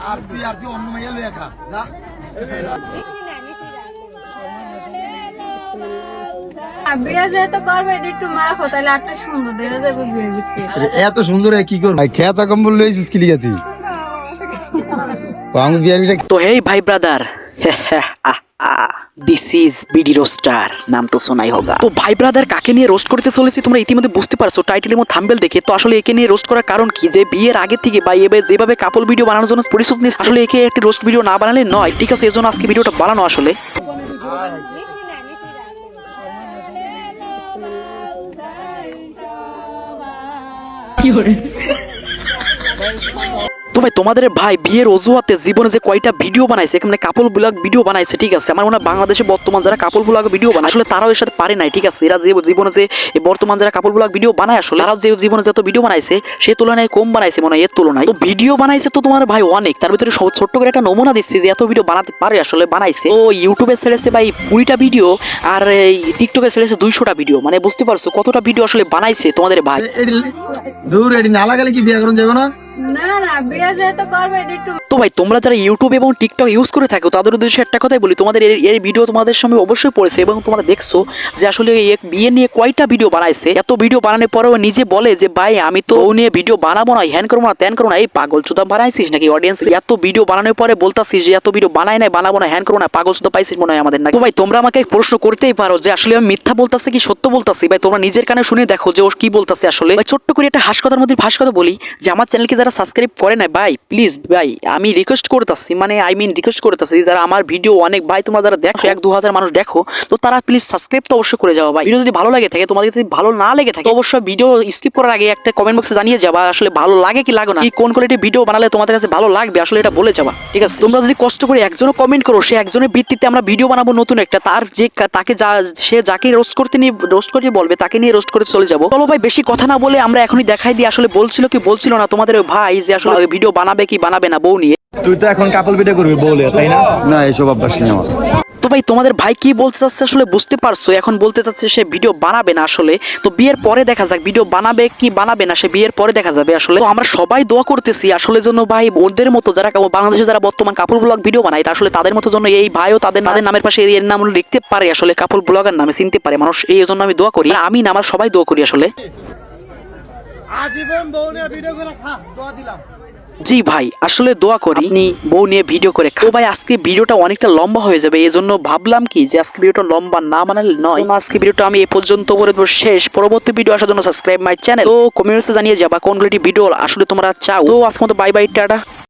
আর তুই অন্য মাইয়া লইয়া খা যা। বিয়ে যেহেতু করবে একটু মাফ তাহলে একটা সুন্দর দেখা যাবে বিয়ের ভিতরে। এত সুন্দর কি করব খেতা কম্বল লইছিস কি লিগাতি আমি বিয়ার বিটা। तो हे भाई ब्रदर दिस इज बीडी रोस्टार नाम तो सुना ही होगा। तो भाई ब्रादार কাকে নিয়ে রোস্ট করতে চলেছি তোমরা ইতিমধ্যে বুঝতে পারছো টাইটেল এবং থাম্বনেল দেখে। তো আসলে একে নিয়ে রোস্ট করার কারণ কি, যে বিয়ের আগে থেকে বা এবার যেভাবে কাপল ভিডিও বানানোর জন্য পরিশ্রম নিচ্ছে, আসলে একে একটি রোস্ট ভিডিও না বানালে নয়, ঠিক আছে? এজন্য আজকে ভিডিওটা বানানো আসলে। তো ভাই তোমাদের ভাই বিয়ের অজুহাতে জীবনে যে কয়টা ভিডিও বানাইছে, মানে কাপল ব্লগ ভিডিও বানাইছে, ঠিক আছে? আমার মনে হয় বাংলাদেশে বর্তমান যারা কাপল ব্লগ ভিডিও বানায় আসলে তারাও এর সাথে পারে নাই, ঠিক আছে? এরা যে জীবনে যে বর্তমান যারা কাপল ব্লগ ভিডিও বানায় আসলে তারাও যে জীবনে যত ভিডিও বানাইছে সে তুলনায় কম বানাইছে মনে হয়, এর তুলনায়। তো ভিডিও বানাইছে তো তোমার ভাই অনেক, তার ভিতরে ছোট্ট করে একটা নমুনা দিচ্ছি যে এত ভিডিও বানাতে পারে আসলে বানাইছে। ও ইউটিউবে ছেড়েছে ভাই 20টা ভিডিও আর এই টিকটকে ছেড়েছে 200টা ভিডিও, মানে বুঝতে পারছো কতটা ভিডিও আসলে বানাইছে তোমাদের ভাই। দূর এডি না লাগালে কি বিয়ে করুন যাবে না? না না বিয়ে যেহেতু করবে একটু। তো ভাই তোমরা যারা ইউটিউব এবং টিকটক ইউজ করে থাকো তাদের উদ্দেশ্যে একটা কথাই বলি, তোমাদের এই ভিডিও তোমাদের সামনে অবশ্যই পড়েছে এবং তোমরা দেখছো যে আসলে এক বিয়ে নিয়ে কয়টা ভিডিও বানাইছে। এত ভিডিও বানানোর পরেও নিজে বলে যে ভাই আমি তো ও নিয়ে ভিডিও বানাবো না, হ্যান করবো না ত্যান করবো না। এই পাগল চুদা বানাইছিস নাকি? অডিয়েন্স এত ভিডিও বানানোর পরে বলতাছিস যে এত ভিডিও বানাই নাই, বানাবো না, হ্যান করবো না, পাগল চুদা পাইছিস মনে হয় আমাদের না? তো ভাই তোমরা আমাকে প্রশ্ন করতেই পারো যে আসলে আমি মিথ্যা বলতাছি কি সত্য বলতাছি। ভাই তোমরা নিজের কানে শুনে দেখো যে ও কি বলতাছে আসলে। ভাই ছোট্ট করে একটা হাসিকথার মধ্যে কথা বলি যে আমার চ্যানেলকে যারা সাবস্ক্রাইব করে না ভাই প্লিজ ভাই আমি রিকোয়েস্ট করতেছি, মানে রিকোয়েস্ট করতেছি যারা আমার ভিডিও অনেক ভাই তোমরা যারা দেখো 1-2 হাজার মানুষ দেখো, তো তারা প্লিজ সাবস্ক্রাইব তো অবশ্যই করে যাও ভাই। ভিডিও যদি ভালো লাগে থাকে, তোমাদের যদি ভালো না লেগে থাকে অবশ্যই ভিডিও স্কিপ করার আগে একটা কমেন্ট বক্সে জানিয়ে যাবা আসলে ভালো লাগে কি লাগে না, কি কোন কোয়ালিটির ভিডিও বানালে তোমাদের কাছে ভালো লাগবে আসলে এটা বলে যাবা, ঠিক আছে? তোমরা যদি কষ্ট করে একজনও কমেন্ট করো, সে একজনের ভিত্তিতে আমরা ভিডিও বানাবো নতুন একটা, তার যে তাকে সে যাকে রোস্ট করতে বলবে তাকে নিয়ে রোস্ট করে চলে যাবো। চলো ভাই বেশি কথা না বলে আমরা এখনই দেখাই দিই আসলে বলছিল কি বলছিল না তোমাদের ভাই যে আসলে ভিডিও বানাবে কি বানাবে না বউ নিয়ে। তুই তো এখন কাপল ভিডিও করবি বলে, তাই না? না এসব অভ্যাস নেই আমার। তো ভাই তোমাদের ভাই কি বলতে চাচ্ছে আসলে বুঝতে পারছো, এখন বলতে চাচ্ছে সে ভিডিও বানাবে না আসলে। তো বিয়ের পরে দেখা যাক ভিডিও বানাবে কি বানাবে না, সে বিয়ের পরে দেখা যাবে আসলে। তো আমরা সবাই দোয়া করতেছি আসলে জন্য ভাই ওদের মতো যারা বাংলাদেশে যারা বর্তমান কাপল ব্লগ ভিডিও বানায় আসলে তাদের মতো জন্য এই ভাইও তাদের নামের পাশে এর নাম লিখতে পারে আসলে, কাপল ব্লগার নামে চিনতে পারে মানুষ, এই জন্য আমি দোয়া করি। আমি না আমার সবাই দোয়া করি আসলে। আজীবন বউ নিয়ে ভিডিও করে খা, দোয়া দিলাম। জি ভাই আসলে দোয়া করি আপনি বউ নিয়ে ভিডিও করে। তো ভাই আজকে ভিডিওটা অনেকটা লম্বা হয়ে যাবে, এই জন্য ভাবলাম কি যে আজকে ভিডিওটা লম্বা না বানালে নয়। আজকে ভিডিওটা আমি এ পর্যন্ত করে দেবো শেষ। পরবর্তী ভিডিও আসার জন্য সাবস্ক্রাইব মাই চ্যানেল। তো কমেন্টসে জানিয়ে যাবা কোন ভিডিও আসলে তোমরা চাও। তো আজকে মতো বাই বাই, টাটা।